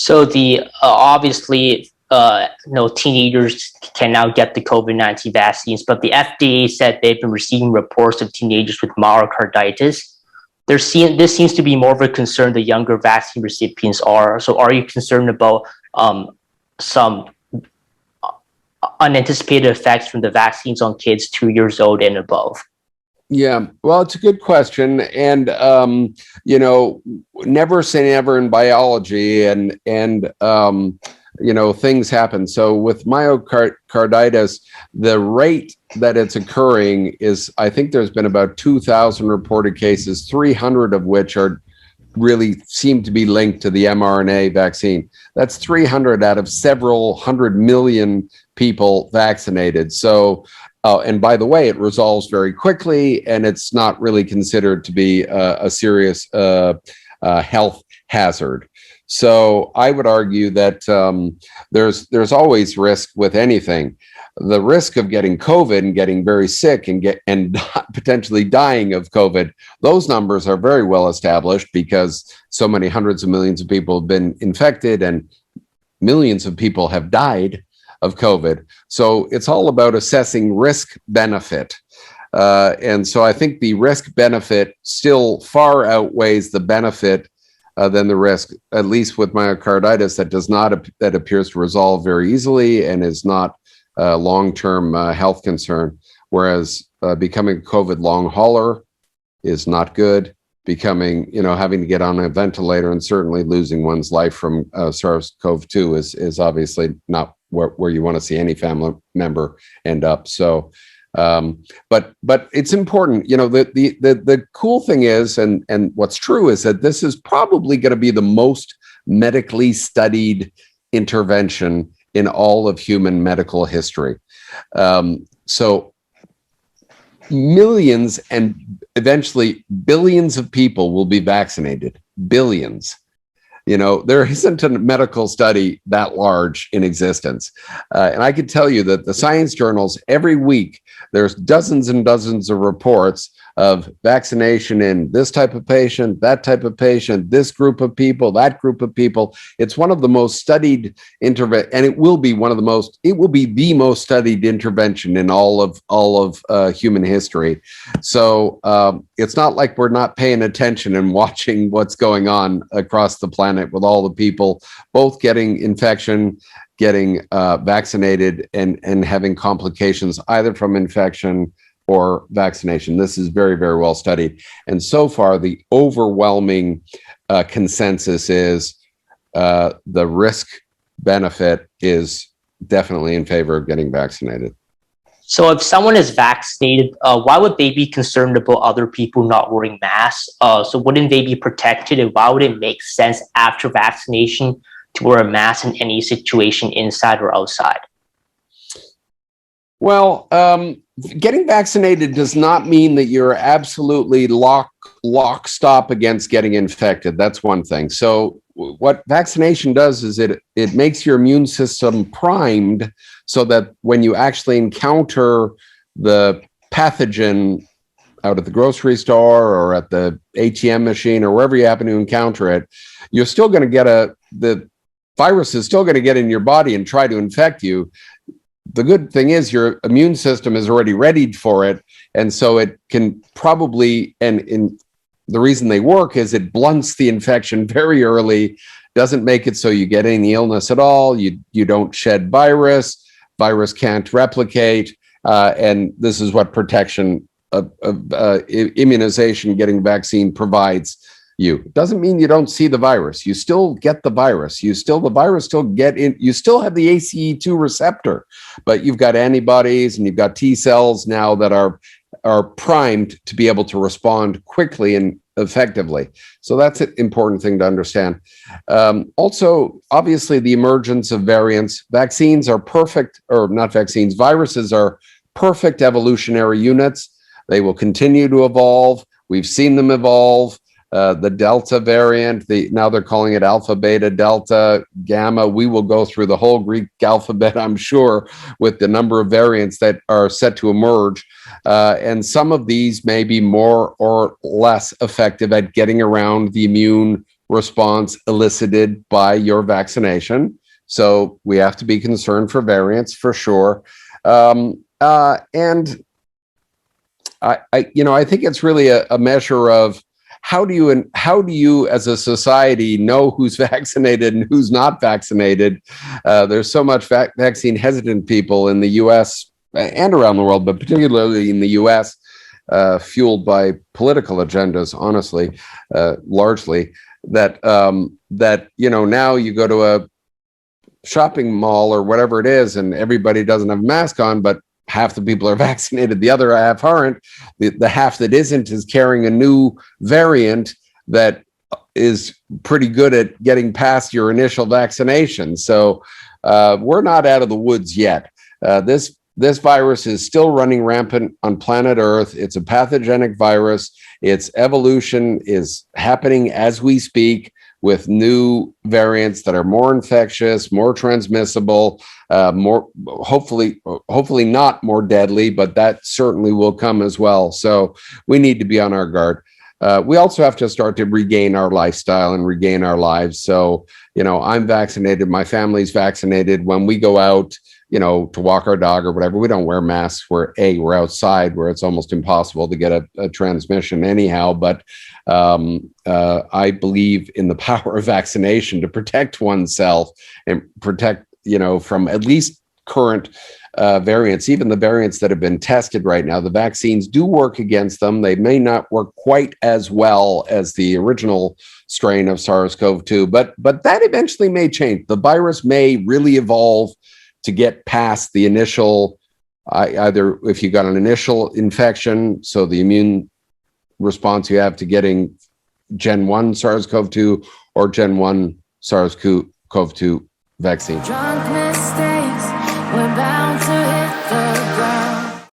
So the obviously, teenagers can now get the COVID-19 vaccines, but the FDA said they've been receiving reports of teenagers with myocarditis. This seems to be more of a concern the younger vaccine recipients are. So are you concerned about some unanticipated effects from the vaccines on kids 2 years old and above? Yeah, well, it's a good question, and never say never in biology, and things happen. So with myocarditis, the rate that it's occurring is, I think there's been about 2,000 reported cases, 300 of which are really seem to be linked to the mRNA vaccine. That's 300 out of several 100 million people vaccinated. So. And by the way, it resolves very quickly, and it's not really considered to be a serious health hazard. So I would argue that there's always risk with anything. The risk of getting COVID and getting very sick and potentially dying of COVID, those numbers are very well established because so many hundreds of millions of people have been infected and millions of people have died of COVID. So it's all about assessing risk benefit. And so I think the risk benefit still far outweighs the benefit than the risk, at least with myocarditis that appears to resolve very easily and is not a long-term health concern. Whereas becoming a COVID long hauler is not good. Becoming, having to get on a ventilator and certainly losing one's life from SARS-CoV-2 is obviously not where you want to see any family member end up. So, but it's important. The cool thing is, and what's true is that this is probably going to be the most medically studied intervention in all of human medical history. So millions and eventually billions of people will be vaccinated. Billions. There isn't a medical study that large in existence. And I can tell you that the science journals, every week, there's dozens and dozens of reports of vaccination in this type of patient, that type of patient, this group of people, that group of people. It's one of the most studied intervention, and it will be the most studied intervention in all of human history. So it's not like we're not paying attention and watching what's going on across the planet with all the people both getting infection, getting vaccinated, and having complications either from infection or vaccination. This is very, very well studied. And so far, the overwhelming consensus is the risk benefit is definitely in favor of getting vaccinated. So if someone is vaccinated, why would they be concerned about other people not wearing masks? So wouldn't they be protected? And why would it make sense after vaccination to wear a mask in any situation inside or outside? Well, getting vaccinated does not mean that you're absolutely lock stop against getting infected. That's one thing. So what vaccination does is it makes your immune system primed so that when you actually encounter the pathogen out at the grocery store or at the ATM machine or wherever you happen to encounter it, you're still going to get the virus is still going to get in your body and try to infect you. The good thing is your immune system is already readied for it. And so it can probably, and the reason they work is it blunts the infection very early, doesn't make it so you get any illness at all. You don't shed virus can't replicate. And this is what protection of immunization, getting vaccine provides you. It doesn't mean you don't see the virus. You still get the virus. The virus still get in. You still have the ACE2 receptor, but you've got antibodies and you've got T cells now that are primed to be able to respond quickly and effectively. So that's an important thing to understand. Also, obviously, the emergence of variants. Viruses are perfect evolutionary units. They will continue to evolve. We've seen them evolve. The Delta variant, now they're calling it Alpha, Beta, Delta, Gamma. We will go through the whole Greek alphabet, I'm sure, with the number of variants that are set to emerge. And some of these may be more or less effective at getting around the immune response elicited by your vaccination. So we have to be concerned for variants for sure. And I think it's really a measure of how do you as a society know who's vaccinated and who's not vaccinated? There's so much vaccine hesitant people in the U.S. and around the world, but particularly in the U.S., fueled by political agendas, honestly, largely. That now you go to a shopping mall or whatever it is, and everybody doesn't have a mask on, but half the people are vaccinated, the other half aren't. The half that isn't is carrying a new variant that is pretty good at getting past your initial vaccination. So we're not out of the woods yet. This virus is still running rampant on planet Earth. It's a pathogenic virus. Its evolution is happening as we speak, with new variants that are more infectious, more transmissible, more hopefully not more deadly, but that certainly will come as well. So we need to be on our guard. We also have to start to regain our lifestyle and regain our lives. So, I'm vaccinated, my family's vaccinated. When we go out, to walk our dog or whatever, we don't wear masks. We're outside where it's almost impossible to get a transmission anyhow. But I believe in the power of vaccination to protect oneself and protect, from at least current variants, even the variants that have been tested right now. The vaccines do work against them. They may not work quite as well as the original strain of SARS-CoV-2, but that eventually may change. The virus may really evolve to get past the initial, either if you got an initial infection, so the immune response you have to getting Gen 1 SARS-CoV-2 or Gen 1 SARS-CoV-2 vaccine.